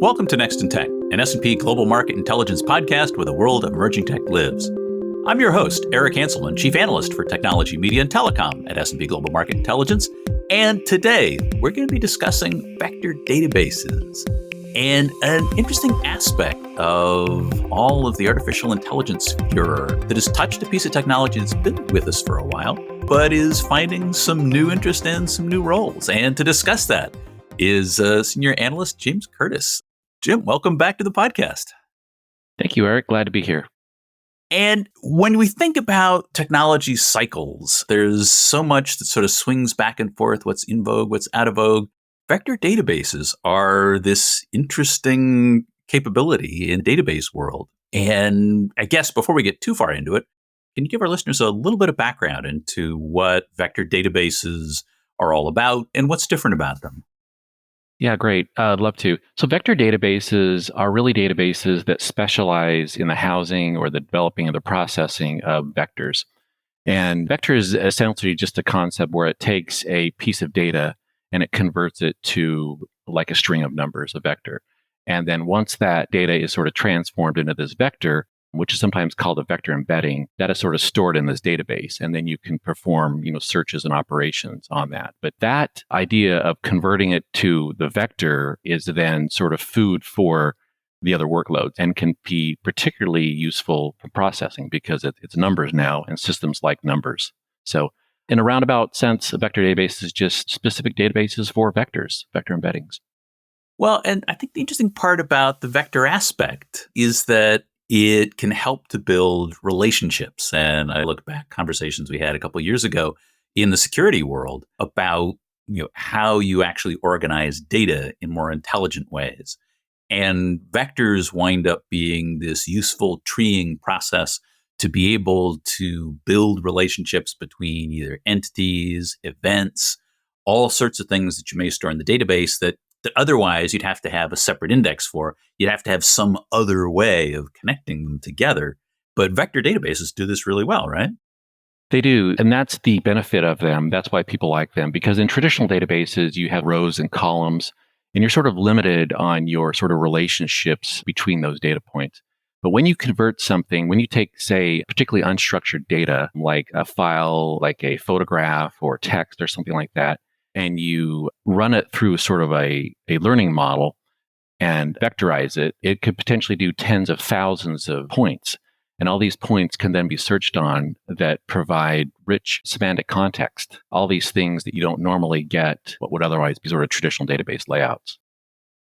Welcome to Next in Tech, an S&P Global Market Intelligence podcast where the world of emerging tech lives. I'm your host, Eric Hanselman, Chief Analyst for Technology, Media, and Telecom at S&P Global Market Intelligence. And today, we're going to be discussing vector databases and an interesting aspect of all of the artificial intelligence furor that has touched a piece of technology that's been with us for a while, but is finding some new interest and some new roles. And to discuss that is Senior Analyst James Curtis. Jim, welcome back to the podcast. Thank you, Eric. Glad to be here. And when we think about technology cycles, there's so much that sort of swings back and forth, what's in vogue, what's out of vogue. Vector databases are this interesting capability in the database world. And I guess before we get too far into it, can you give our listeners a little bit of background into what vector databases are all about and what's different about them? Yeah, great. I'd love to. So vector databases are really databases that specialize in the housing or the developing or the processing of vectors. And vector is essentially just a concept where it takes a piece of data and it converts it to like a string of numbers, a vector. And then once that data is sort of transformed into this vector, which is sometimes called a vector embedding, that is sort of stored in this database. And then you can perform, searches and operations on that. But that idea of converting it to the vector is then sort of food for the other workloads and can be particularly useful for processing because it's numbers now and systems like numbers. So in a roundabout sense, a vector database is just specific databases for vectors, vector embeddings. Well, and I think the interesting part about the vector aspect is that it can help to build relationships. And I look back conversations we had a couple of years ago in the security world about how you actually organize data in more intelligent ways. And vectors wind up being this useful treeing process to be able to build relationships between either entities, events, all sorts of things that you may store in the database that otherwise you'd have to have a separate index for. You'd have to have some other way of connecting them together. But vector databases do this really well, right? They do. And that's the benefit of them. That's why people like them. Because in traditional databases, you have rows and columns, and you're sort of limited on your sort of relationships between those data points. But when you convert something, when you take, say, particularly unstructured data, like a file, like a photograph or text or something like that, and you run it through sort of a learning model and vectorize it, it could potentially do tens of thousands of points. And all these points can then be searched on that provide rich semantic context, all these things that you don't normally get what would otherwise be sort of traditional database layouts.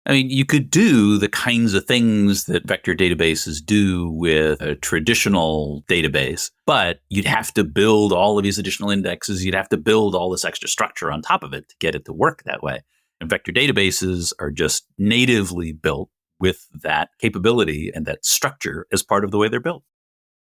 I mean, you could do the kinds of things that vector databases do with a traditional database, but you'd have to build all of these additional indexes. You'd have to build all this extra structure on top of it to get it to work that way. And vector databases are just natively built with that capability and that structure as part of the way they're built.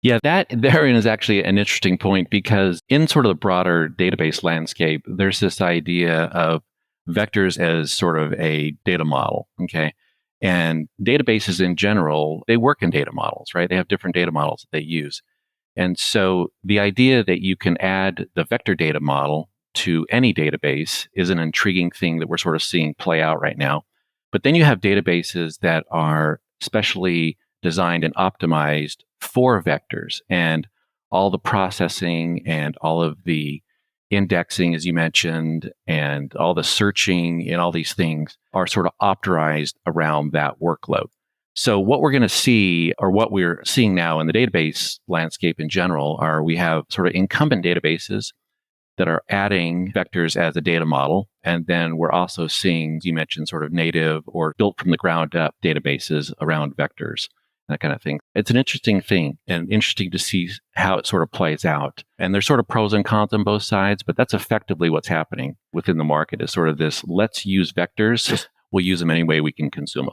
Yeah, that therein is actually an interesting point because in sort of the broader database landscape, there's this idea of vectors as sort of a data model, okay? And databases in general, they work in data models, right? They have different data models that they use. And so the idea that you can add the vector data model to any database is an intriguing thing that we're sort of seeing play out right now. But then you have databases that are specially designed and optimized for vectors, and all the processing and all of the indexing, as you mentioned, and all the searching and all these things are sort of optimized around that workload. So what we're going to see, or what we're seeing now in the database landscape in general, are we have sort of incumbent databases that are adding vectors as a data model. And then we're also seeing, you mentioned, sort of native or built from the ground up databases around vectors, that kind of thing. It's an interesting thing and interesting to see how it sort of plays out. And there's sort of pros and cons on both sides, but that's effectively what's happening within the market is sort of this, let's use vectors. We'll use them any way we can consume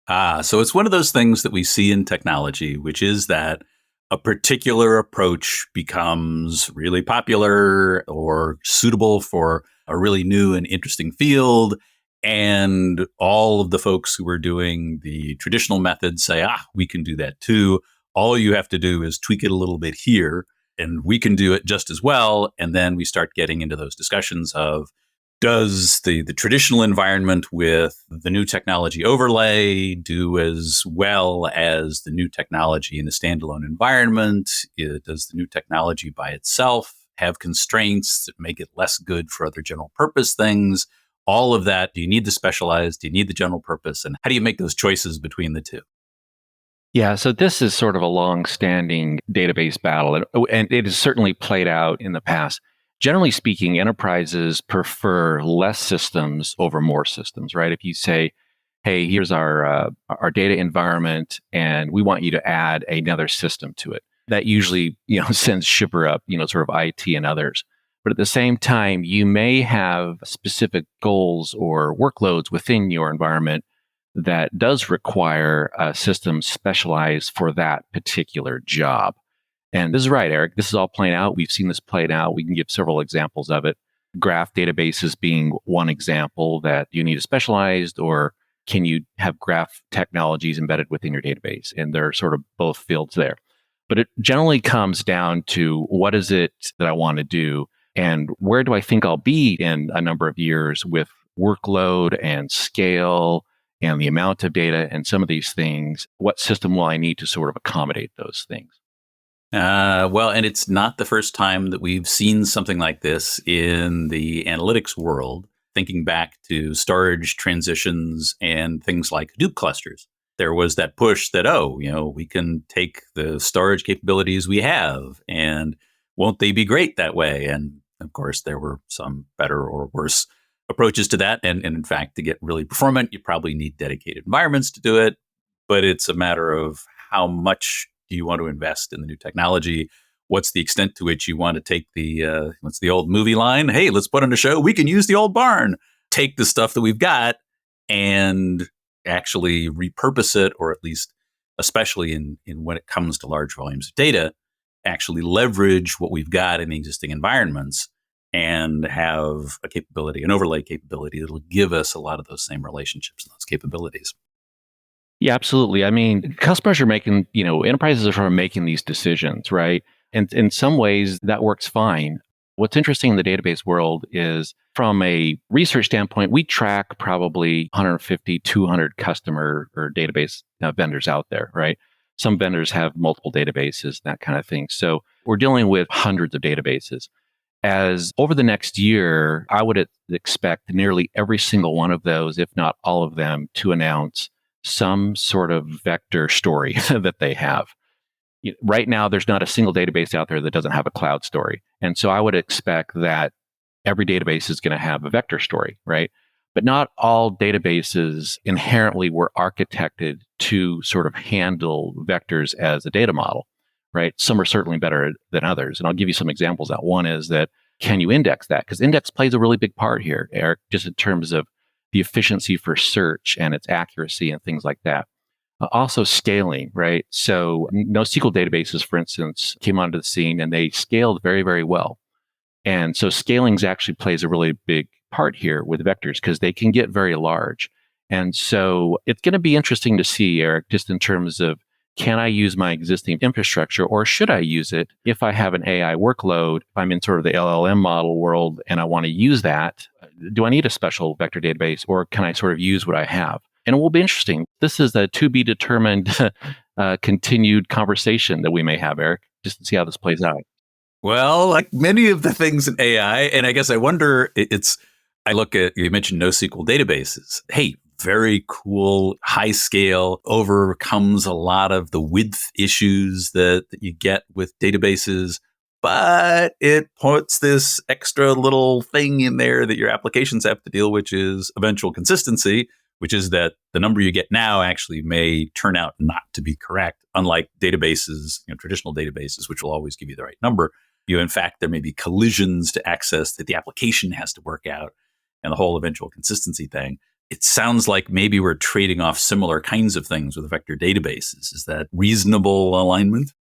them. So it's one of those things that we see in technology, which is that a particular approach becomes really popular or suitable for a really new and interesting field. And all of the folks who are doing the traditional methods say, we can do that too. All you have to do is tweak it a little bit here, and we can do it just as well. And then we start getting into those discussions of, Does the traditional environment with the new technology overlay do as well as the new technology in a standalone environment? Does the new technology by itself have constraints that make it less good for other general purpose things? All of that. Do you need the specialized? Do you need the general purpose? And how do you make those choices between the two? Yeah, so this is sort of a long-standing database battle, and it has certainly played out in the past. Generally speaking, enterprises prefer less systems over more systems, right? If you say, "Hey, here's our data environment, and we want you to add another system to it," that usually sends shipper up, sort of IT and others. But at the same time, you may have specific goals or workloads within your environment that does require a system specialized for that particular job. And this is right, Eric. This is all playing out. We've seen this played out. We can give several examples of it. Graph databases being one example that you need a specialized, or can you have graph technologies embedded within your database? And there are sort of both fields there. But it generally comes down to what is it that I want to do and where do I think I'll be in a number of years with workload and scale and the amount of data and some of these things. What system will I need to sort of accommodate those things? Well, and it's not the first time that we've seen something like this in the analytics world, thinking back to storage transitions and things like Hadoop clusters. There was that push that, we can take the storage capabilities we have and won't they be great that way? And of course, there were some better or worse approaches to that. And in fact, to get really performant, you probably need dedicated environments to do it. But it's a matter of how much do you want to invest in the new technology? What's the extent to which you want to take what's the old movie line? Hey, let's put on a show. We can use the old barn. Take the stuff that we've got and actually repurpose it, or at least, especially in when it comes to large volumes of data, actually leverage what we've got in the existing environments and have a capability, an overlay capability that'll give us a lot of those same relationships and those capabilities. Yeah, absolutely. I mean, customers are making, enterprises are sort of making these decisions, right? And in some ways, that works fine. What's interesting in the database world is from a research standpoint, we track probably 150, 200 customer or database vendors out there, right? Some vendors have multiple databases, that kind of thing. So we're dealing with hundreds of databases. As over the next year, I would expect nearly every single one of those, if not all of them, to announce some sort of vector story that they have. Right now, there's not a single database out there that doesn't have a cloud story. And so I would expect that every database is going to have a vector story, right? But not all databases inherently were architected to sort of handle vectors as a data model, right? Some are certainly better than others. And I'll give you some examples. That one is that, can you index that? Because index plays a really big part here, Eric, just in terms of the efficiency for search and its accuracy and things like that. Also scaling, right? So NoSQL databases, for instance, came onto the scene and they scaled very, very well. And so scaling actually plays a really big part here with vectors because they can get very large. And so it's going to be interesting to see, Eric, just in terms of, can I use my existing infrastructure or should I use it if I have an AI workload, if I'm in sort of the LLM model world and I want to use that? Do I need a special vector database or can I sort of use what I have? And it will be interesting. This is a to be determined continued conversation that we may have, Eric, just to see how this plays out. Well, like many of the things in AI, and I guess I wonder, I look at, you mentioned NoSQL databases. Hey, very cool, high scale, overcomes a lot of the width issues that you get with databases, but it puts this extra little thing in there that your applications have to deal with, which is eventual consistency, which is that the number you get now actually may turn out not to be correct, unlike databases, traditional databases, which will always give you the right number. In fact, there may be collisions to access that the application has to work out and the whole eventual consistency thing. It sounds like maybe we're trading off similar kinds of things with vector databases. Is that reasonable alignment?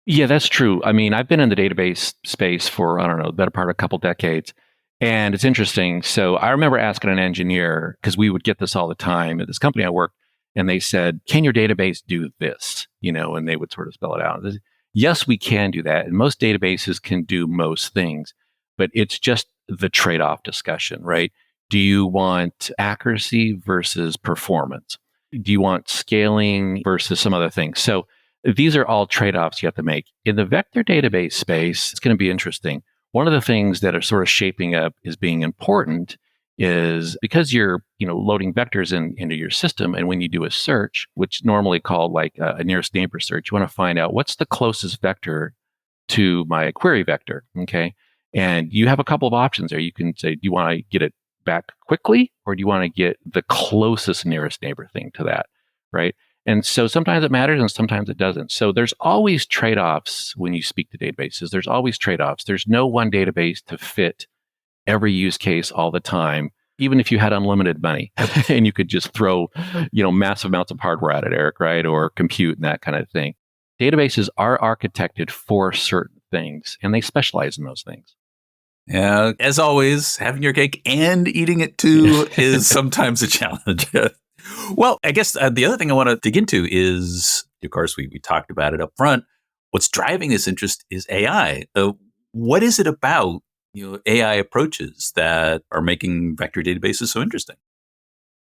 Yeah, that's true. I mean, I've been in the database space for, I don't know, the better part of a couple decades. And it's interesting. So I remember asking an engineer, because we would get this all the time at this company I worked, and they said, can your database do this? And they would sort of spell it out. Yes, we can do that. And most databases can do most things. but it's just the trade-off discussion, right? Do you want accuracy versus performance? Do you want scaling versus some other things? So these are all trade-offs you have to make. In the vector database space, it's going to be interesting. One of the things that are sort of shaping up as being important is because you're loading vectors into your system, and when you do a search, which is normally called like a nearest neighbor search, you want to find out what's the closest vector to my query vector, okay? And you have a couple of options there. You can say, do you want to get it back quickly, or do you want to get the closest nearest neighbor thing to that, right? And so sometimes it matters and sometimes it doesn't. So there's always trade-offs when you speak to databases. There's always trade-offs. There's no one database to fit every use case all the time, even if you had unlimited money and you could just throw, massive amounts of hardware at it, Eric, right? Or compute and that kind of thing. Databases are architected for certain things, and they specialize in those things. Yeah, as always, having your cake and eating it too is sometimes a challenge. Well, I guess the other thing I want to dig into is, of course, we talked about it up front. What's driving this interest is AI. What is it about AI approaches that are making vector databases so interesting?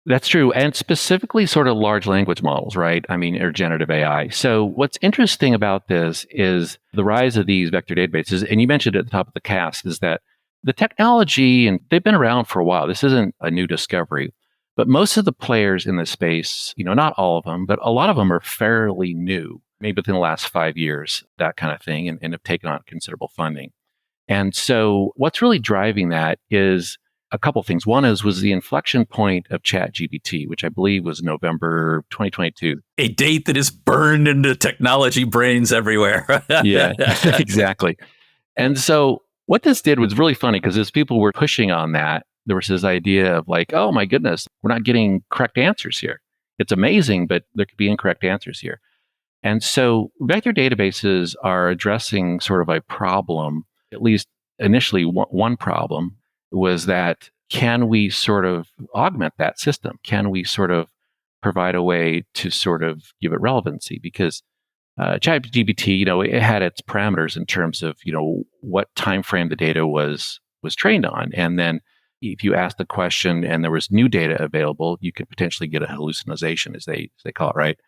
That's true. And specifically sort of large language models, right? I mean, or generative AI. So what's interesting about this is the rise of these vector databases. And you mentioned at the top of the cast is that the technology, and they've been around for a while. This isn't a new discovery, but most of the players in this space, not all of them, but a lot of them are fairly new, maybe within the last 5 years, that kind of thing, and have taken on considerable funding. And so what's really driving that is a couple things. One was the inflection point of ChatGPT, which I believe was November 2022. A date that is burned into technology brains everywhere. Yeah, exactly. And so what this did was really funny because as people were pushing on that, there was this idea of like, oh my goodness, we're not getting correct answers here. It's amazing, but there could be incorrect answers here. And so vector databases are addressing sort of a problem, at least initially one problem was that can we sort of augment that system? Can we sort of provide a way to sort of give it relevancy? Because ChatGPT, it had its parameters in terms of, what time frame the data was trained on. And then if you asked the question and there was new data available, you could potentially get a hallucination, as they call it, right?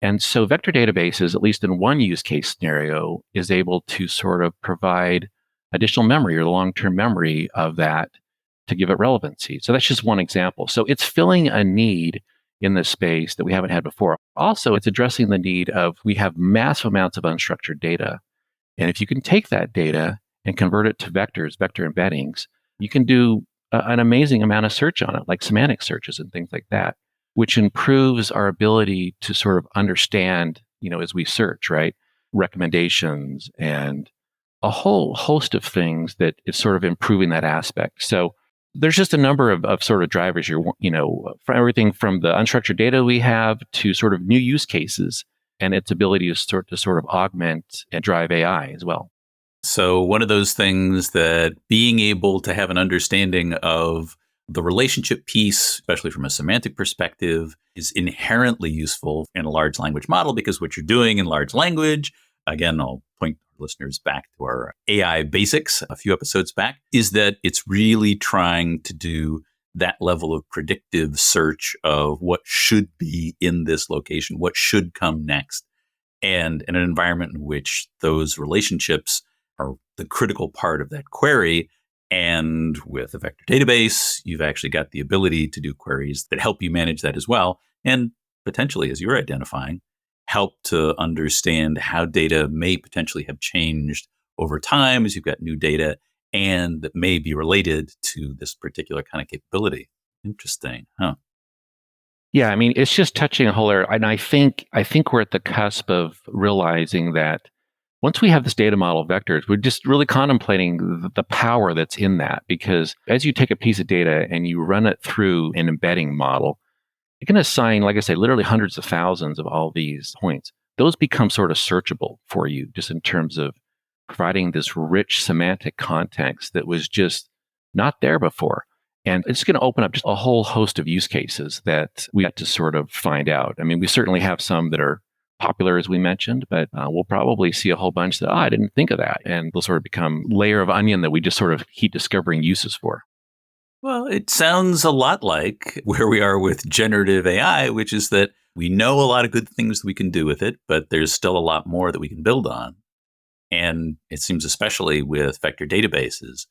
And so vector databases, at least in one use case scenario, is able to sort of provide additional memory or long-term memory of that to give it relevancy. So that's just one example. So it's filling a need in this space that we haven't had before. Also, it's addressing the need of we have massive amounts of unstructured data. And if you can take that data and convert it to vectors, vector embeddings, you can do an amazing amount of search on it, like semantic searches and things like that, which improves our ability to sort of understand, as we search, right? Recommendations and a whole host of things that is sort of improving that aspect. So there's just a number of sort of drivers here, from everything from the unstructured data we have to sort of new use cases and its ability to sort of augment and drive AI as well. So one of those things that being able to have an understanding of the relationship piece, especially from a semantic perspective, is inherently useful in a large language model because what you're doing in large language, again, I'll point listeners back to our AI basics a few episodes back, is that it's really trying to do that level of predictive search of what should be in this location, what should come next. And in an environment in which those relationships are the critical part of that query. And with a vector database, you've actually got the ability to do queries that help you manage that as well. And potentially, as you're identifying, help to understand how data may potentially have changed over time as you've got new data and that may be related to this particular kind of capability. Interesting, huh? Yeah, I mean, it's just touching a whole area. And I think we're at the cusp of realizing that once we have this data model of vectors, we're just really contemplating the power that's in that. Because as you take a piece of data and you run it through an embedding model, you can assign, like I say, literally hundreds of thousands of all these points. Those become sort of searchable for you, just in terms of providing this rich semantic context that was just not there before. And it's going to open up just a whole host of use cases that we have to sort of find out. I mean, we certainly have some that are popular, as we mentioned, but we'll probably see a whole bunch that, I didn't think of that. And they'll sort of become layer of onion that we just sort of keep discovering uses for. Well, it sounds a lot like where we are with generative AI, which is that we know a lot of good things that we can do with it, but there's still a lot more that we can build on. And it seems, especially with vector databases,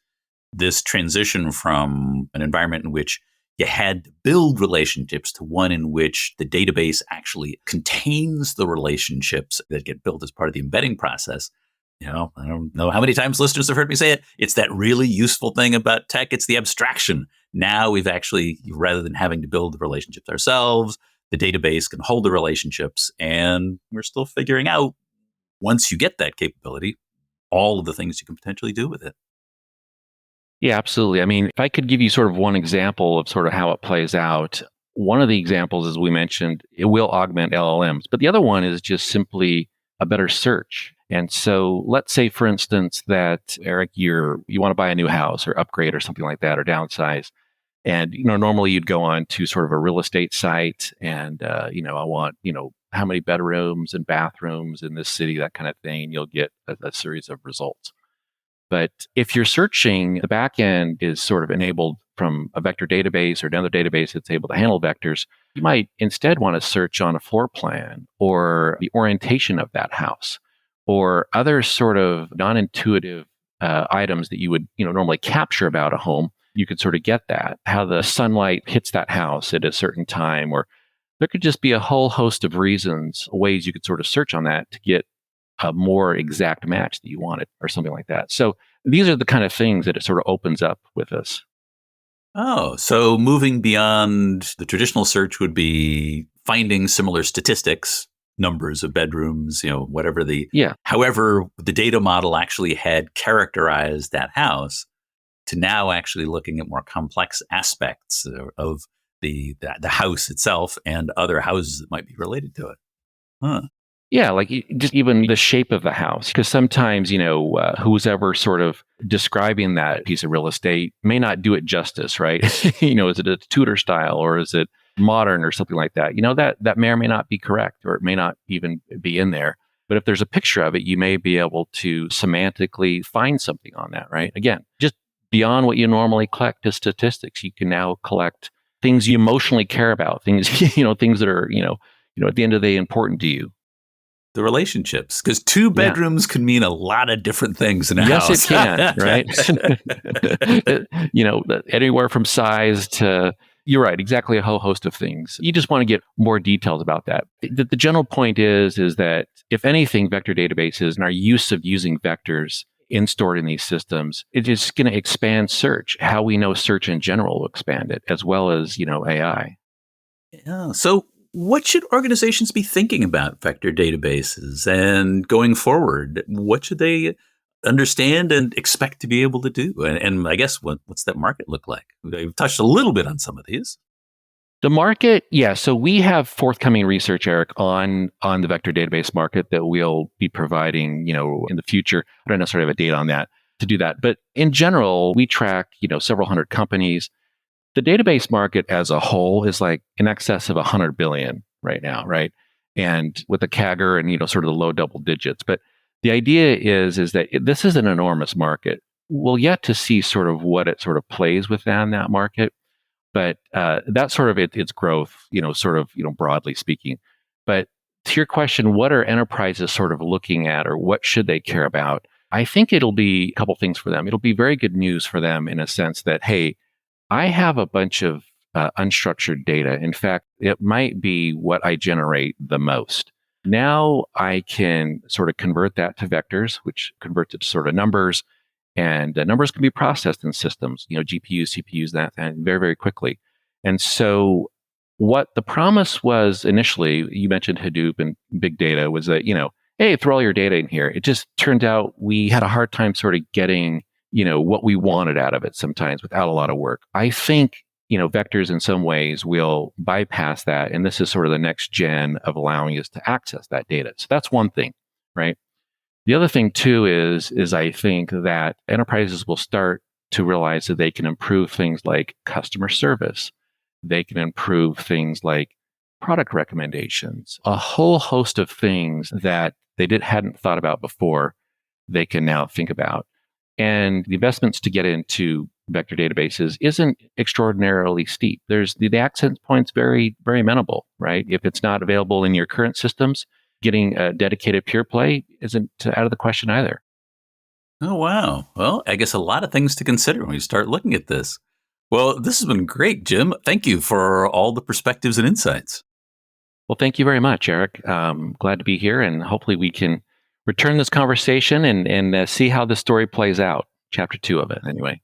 this transition from an environment in which you had to build relationships to one in which the database actually contains the relationships that get built as part of the embedding process. I don't know how many times listeners have heard me say it. It's that really useful thing about tech. It's the abstraction. Now we've actually, rather than having to build the relationships ourselves, the database can hold the relationships. And we're still figuring out, once you get that capability, all of the things you can potentially do with it. Yeah, absolutely. I mean, if I could give you sort of one example of sort of how it plays out, one of the examples, as we mentioned, it will augment LLMs, but the other one is just simply a better search. And so let's say, for instance, that Eric, you want to buy a new house or upgrade or something like that or downsize. And, normally you'd go on to sort of a real estate site and, I want, how many bedrooms and bathrooms in this city, that kind of thing. You'll get a series of results. But if you're searching, the back end is sort of enabled from a vector database or another database that's able to handle vectors. You might instead want to search on a floor plan or the orientation of that house or other sort of non-intuitive items that you would normally capture about a home. You could sort of get that, how the sunlight hits that house at a certain time, or there could just be a whole host of reasons, ways you could sort of search on that to get a more exact match that you wanted or something like that. So these are the kind of things that it sort of opens up with us. Oh, so moving beyond the traditional search would be finding similar statistics, numbers of bedrooms, whatever Yeah. however the data model actually had characterized that house, to now actually looking at more complex aspects of the house itself and other houses that might be related to it. Huh. Yeah, like just even the shape of the house, because sometimes, who's ever sort of describing that piece of real estate may not do it justice, right? Is it a Tudor style or is it modern or something like that? That may or may not be correct, or it may not even be in there. But if there's a picture of it, you may be able to semantically find something on that, right? Again, just beyond what you normally collect as statistics, you can now collect things you emotionally care about, things, things that are, at the end of the day important to you. The relationships, because two Yeah. bedrooms can mean a lot of different things in a Yes, house. it can, right? Anywhere from size to, you're right, exactly a whole host of things. You just want to get more details about that. The general point is that if anything, vector databases and our use of using vectors stored in these systems, it is going to expand search. How we know search in general will expand it, as well as, AI. Yeah. So what should organizations be thinking about vector databases, and going forward, what should they understand and expect to be able to do? And I guess what's that market look like? We've touched a little bit on some of these. The market, yeah. So we have forthcoming research, Eric, on the vector database market that we'll be providing, in the future. I don't necessarily have a date on that to do that, but in general, we track, several hundred companies. The database market as a whole is like in excess of 100 billion right now, right? And with a CAGR and sort of the low double digits. But the idea is that this is an enormous market. We'll yet to see sort of what it sort of plays within that market, but that's sort of its growth, broadly speaking. But to your question, what are enterprises sort of looking at, or what should they care about? I think it'll be a couple things for them. It'll be very good news for them in a sense that, hey, I have a bunch of unstructured data. In fact, it might be what I generate the most. Now I can sort of convert that to vectors, which converts it to sort of numbers. And numbers can be processed in systems, GPUs, CPUs, that and very, very quickly. And so what the promise was initially, you mentioned Hadoop and big data, was that, hey, throw all your data in here. It just turned out we had a hard time sort of getting what we wanted out of it sometimes without a lot of work. I think, vectors in some ways will bypass that. And this is sort of the next gen of allowing us to access that data. So that's one thing, right? The other thing too is I think that enterprises will start to realize that they can improve things like customer service. They can improve things like product recommendations, a whole host of things that they hadn't thought about before, they can now think about. And the investments to get into vector databases isn't extraordinarily steep. There's the access point's very, very amenable, right? If it's not available in your current systems, getting a dedicated pure play isn't out of the question either. Oh, wow. Well, I guess a lot of things to consider when we start looking at this. Well, this has been great, Jim. Thank you for all the perspectives and insights. Well, thank you very much, Eric. Glad to be here, and hopefully we can return this conversation and see how the story plays out. Chapter 2 of it, anyway.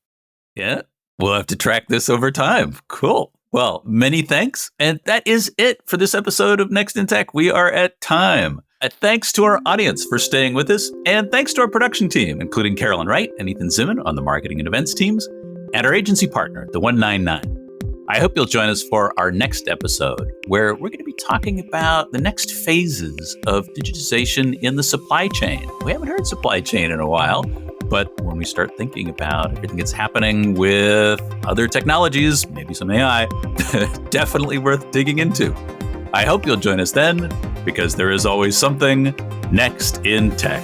Yeah, we'll have to track this over time. Cool. Well, many thanks. And that is it for this episode of Next in Tech. We are at time. Thanks to our audience for staying with us. And thanks to our production team, including Carolyn Wright and Ethan Zimmern on the marketing and events teams, and our agency partner, the 199. I hope you'll join us for our next episode, where we're going to be talking about the next phases of digitization in the supply chain. We haven't heard supply chain in a while, but when we start thinking about everything that's happening with other technologies, maybe some AI, definitely worth digging into. I hope you'll join us then, because there is always something next in tech.